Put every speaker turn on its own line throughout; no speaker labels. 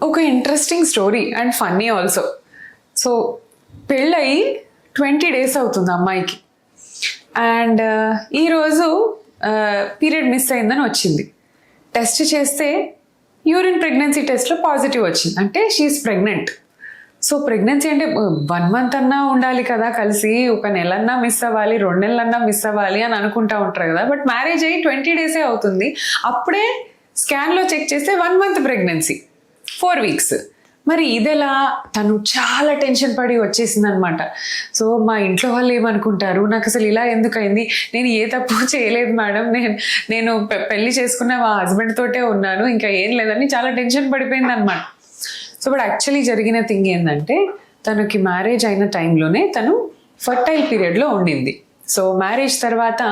ఒక interesting story and funny also. So పెళ్ళయి 20 days అవుతుంది అమ్మాయికి. అండ్ ఈరోజు పీరియడ్ మిస్ అయిందని వచ్చింది. టెస్ట్ చేస్తే యూరిన్ ప్రెగ్నెన్సీ టెస్ట్లో పాజిటివ్ వచ్చింది, అంటే షీఈస్ ప్రెగ్నెంట్. సో ప్రెగ్నెన్సీ అంటే 1 month అన్నా ఉండాలి కదా కలిసి, ఒక నెలన్నా మిస్ అవ్వాలి, 2 నెలలన్నా మిస్ అవ్వాలి అని అనుకుంటా ఉంటారు కదా. బట్ మ్యారేజ్ అయ్యి 20 days అవుతుంది. అప్పుడే స్కాన్లో చెక్ చేస్తే 1 month ప్రెగ్నెన్సీ, 4 weeks. మరి ఇదెలా? తను చాలా టెన్షన్ పడి వచ్చేసింది అనమాట. సో మా ఇంట్లో వాళ్ళు ఏమనుకుంటారు, నాకు అసలు ఇలా ఎందుకైంది, నేను ఏ తప్పు చేయలేదు మేడం, నేను పెళ్లి చేసుకున్న మా హస్బెండ్ తోటే ఉన్నాను, ఇంకా ఏం లేదని చాలా టెన్షన్ పడిపోయింది అనమాట. సో బట్ యాక్చువల్లీ జరిగిన థింగ్ ఏంటంటే, తనకి మ్యారేజ్ అయిన టైంలోనే తను ఫర్టైల్ పీరియడ్లో ఉండింది. సో మ్యారేజ్ తర్వాత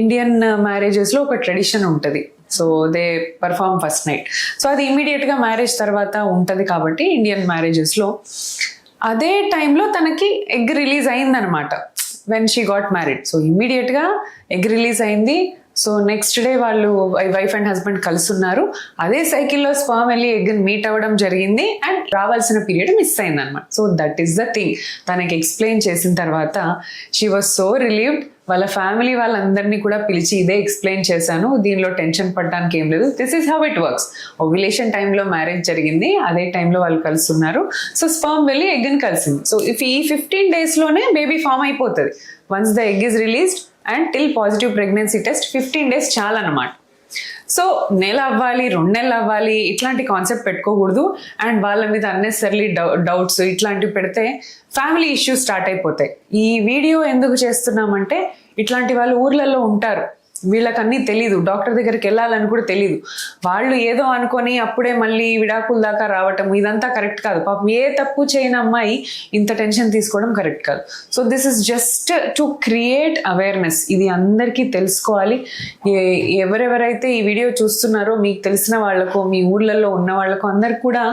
ఇండియన్ మ్యారేజెస్లో ఒక ట్రెడిషన్ ఉంటుంది. So they perform first night. So అది ఇమీడియట్గా మ్యారేజ్ తర్వాత ఉంటుంది కాబట్టి ఇండియన్ మ్యారేజెస్లో అదే టైంలో తనకి ఎగ్ రిలీజ్ అయిందనమాట when she got married. So ఇమీడియట్గా ఎగ్ రిలీజ్ అయింది. సో నెక్స్ట్ డే వాళ్ళు వైఫ్ అండ్ హస్బెండ్ కలుసున్నారు. అదే సైకిల్లో స్పర్మ్ వెళ్ళి ఎగ్ మీట్ అవ్వడం జరిగింది అండ్ రావాల్సిన పీరియడ్ మిస్ అయింది అనమాట. So that is the thing. తనకి ఎక్స్ప్లెయిన్ చేసిన తర్వాత షీ వాజ్ సో రిలీవ్డ్. వాళ్ళ ఫ్యామిలీ వాళ్ళందరినీ కూడా పిలిచి ఇదే ఎక్స్ప్లెయిన్ చేశాను, దీనిలో టెన్షన్ పడడానికి ఏం లేదు, this is how it works. Ovulation టైంలో మ్యారేజ్ జరిగింది, అదే టైంలో వాళ్ళు కలుస్తున్నారు. సో స్పర్మ్ వెళ్ళి ఎగ్ని కలిసింది. సో ఇఫ్ ఈ 15 daysలోనే బేబీ ఫామ్ అయిపోతుంది once the egg is released. And till positive pregnancy test 15 days చాలన్నమాట. సో నెల అవ్వాలి, 2 నెలలు అవ్వాలి, ఇట్లాంటి కాన్సెప్ట్ పెట్టుకోకూడదు. అండ్ వాళ్ళ మీద అన్నెసరీ డౌట్స్ ఇట్లాంటివి పెడితే ఫ్యామిలీ ఇష్యూస్ స్టార్ట్ అయిపోతాయి. ఈ వీడియో ఎందుకు చేస్తున్నామంటే, ఇట్లాంటి వాళ్ళు ఊర్లలో ఉంటారు, వీళ్ళకి అన్నీ తెలీదు, డాక్టర్ దగ్గరికి వెళ్ళాలని కూడా తెలీదు. వాళ్ళు ఏదో అనుకొని అప్పుడే మళ్ళీ విడాకుల దాకా రావటం, ఇదంతా కరెక్ట్ కాదు. పాపం ఏ తప్పు చేయని అమ్మాయి ఇంత టెన్షన్ తీసుకోవడం కరెక్ట్ కాదు. So this is just to create awareness. ఇది అందరికీ తెలుసుకోవాలి. ఎవరెవరైతే ఈ వీడియో చూస్తున్నారో మీకు తెలిసిన వాళ్ళకు, మీ ఊర్లలో ఉన్న వాళ్ళకు అందరికి కూడా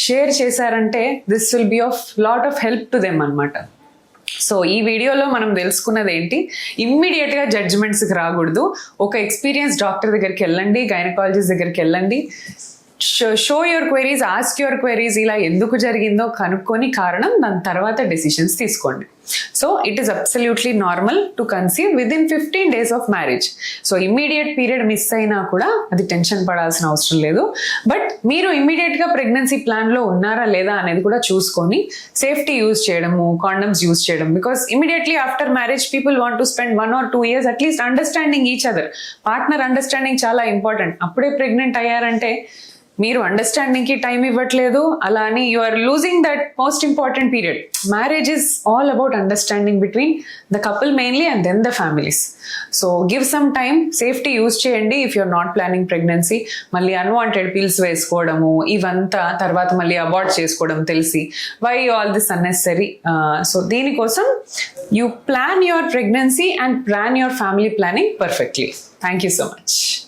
షేర్ చేశారంటే this will be of lot of help to them అనమాట. సో ఈ వీడియోలో మనం తెలుసుకున్నది ఏంటి, ఇమ్మీడియట్గా జడ్జిమెంట్స్కి రాకూడదు. ఒక ఎక్స్పీరియన్స్ డాక్టర్ దగ్గరికి వెళ్ళండి, గైనకాలజిస్ట్ దగ్గరికి వెళ్ళండి, show your queries, ask your queries, ఇలా ఎందుకు జరిగిందో కనుక్కొని కారణం, దాని తర్వాత డెసిషన్స్ తీసుకోండి. So it is absolutely normal to conceive within 15 days of marriage. So immediate period miss అయినా కూడా అది టెన్షన్ పడాల్సిన అవసరం లేదు. బట్ మీరు ఇమ్మీడియట్గా ప్రెగ్నెన్సీ ప్లాన్లో ఉన్నారా లేదా అనేది కూడా చూసుకొని సేఫ్టీ యూజ్ చేయడము, కాండమ్స్ యూజ్ చేయడం. Because immediately after marriage people want to spend 1 or 2 years at least understanding each other. Partner understanding చాలా ఇంపార్టెంట్. అప్పుడే ప్రెగ్నెంట్ అయ్యారంటే మీరు అండర్స్టాండింగ్కి టైం ఇవ్వట్లేదు, అలా అని you are losing that most important period. Marriage is all about understanding between the couple mainly and then the families. So give some time, safety use చేయండి if you're not planning pregnancy. మళ్ళీ unwanted pills వేసుకోవడము, ఇవంతా తర్వాత మళ్ళీ abort చేసుకోవడం తెలిసి, why all this unnecessary. So దీనికోసం you plan your pregnancy and plan your family planning perfectly. Thank you so much.